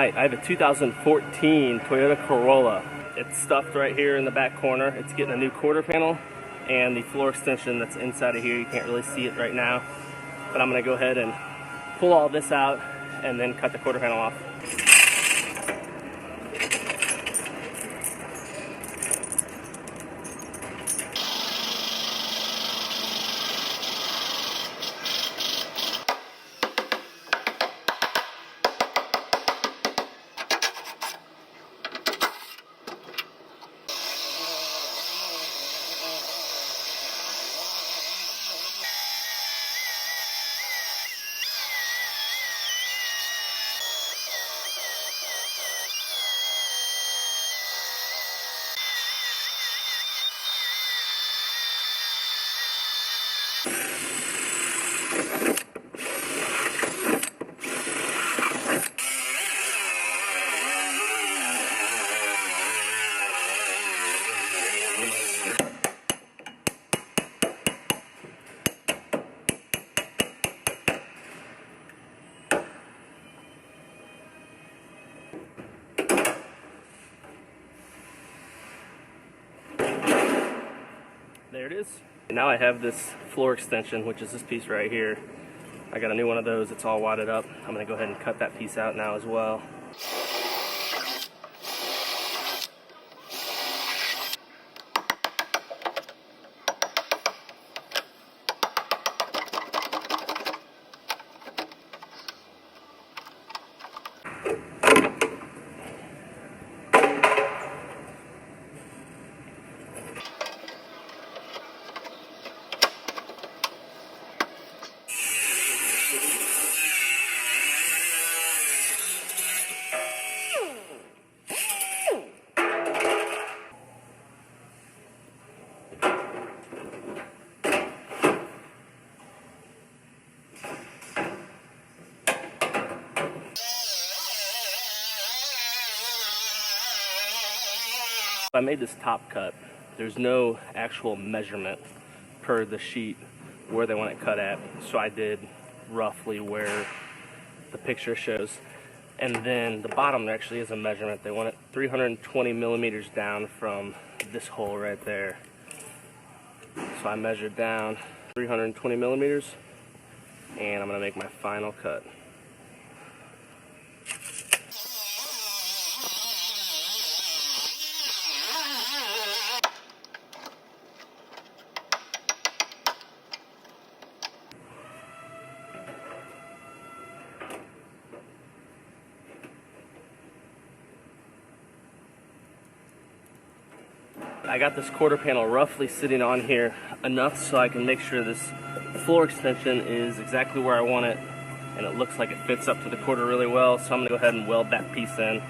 Alright, I have a 2014 Toyota Corolla. It's stuffed right here in the back corner. It's getting a new quarter panel and the floor extension that's inside of here. You can't really see it right now, but I'm going to go ahead and pull all this out and then cut the quarter panel off. There it is. Now I have this floor extension, which is this piece right here. I got a new one of those. It's all wadded up. I'm going to go ahead and cut that piece out now as well. I made this top cut. There's no actual measurement per the sheet where they want it cut at, so I did roughly where the picture shows. And then the bottom there actually is a measurement. They want it 320 millimeters down from this hole right there. So I measured down 320 millimeters, and I'm going to make my final cut. I got this quarter panel roughly sitting on here enough so I can make sure this floor extension is exactly where I want it, and it looks like it fits up to the quarter really well. So I'm going to go ahead and weld that piece in.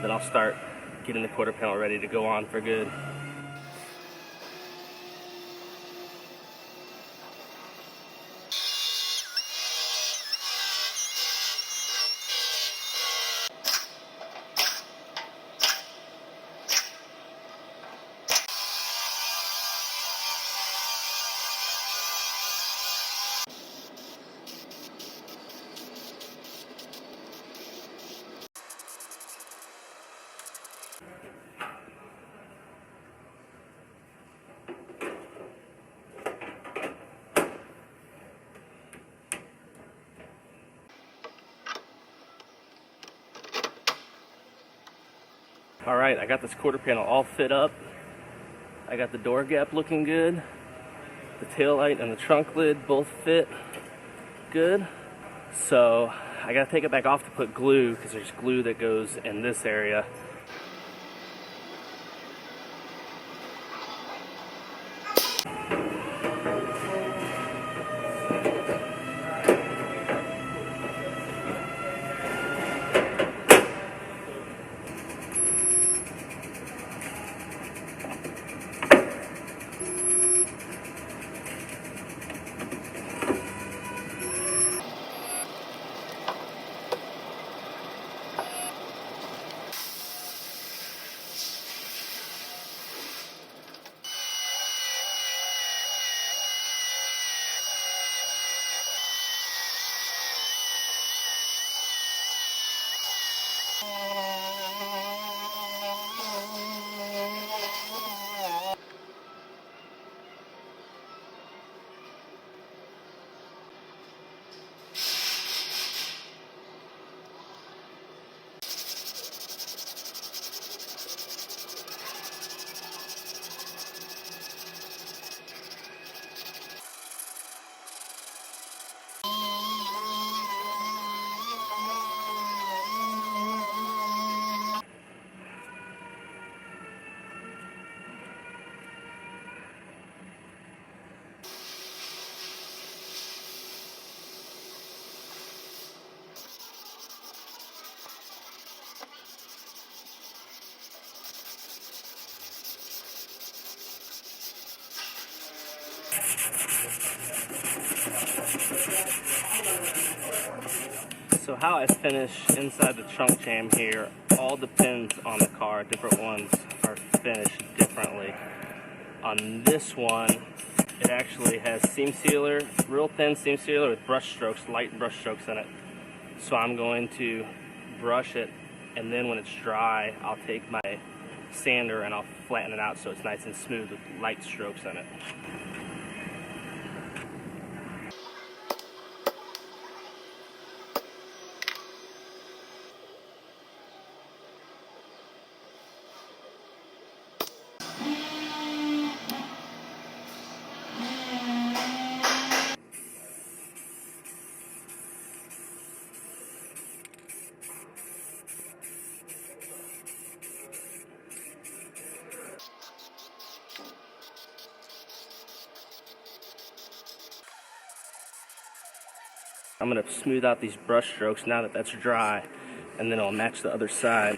Then I'll start getting the quarter panel ready to go on for good. Alright, I got this quarter panel all fit up. I got the door gap looking good. The tail light and the trunk lid both fit good. So I gotta take it back off to put glue, because there's glue that goes in this area. So how I finish inside the trunk jam here all depends on the car. Different ones are finished differently. On this one, it actually has seam sealer, real thin seam sealer with brush strokes, light brush strokes in it. So I'm going to brush it, and then when it's dry, I'll take my sander and I'll flatten it out so it's nice and smooth with light strokes in it. I'm going to smooth out these brush strokes now that that's dry, and then I'll match the other side.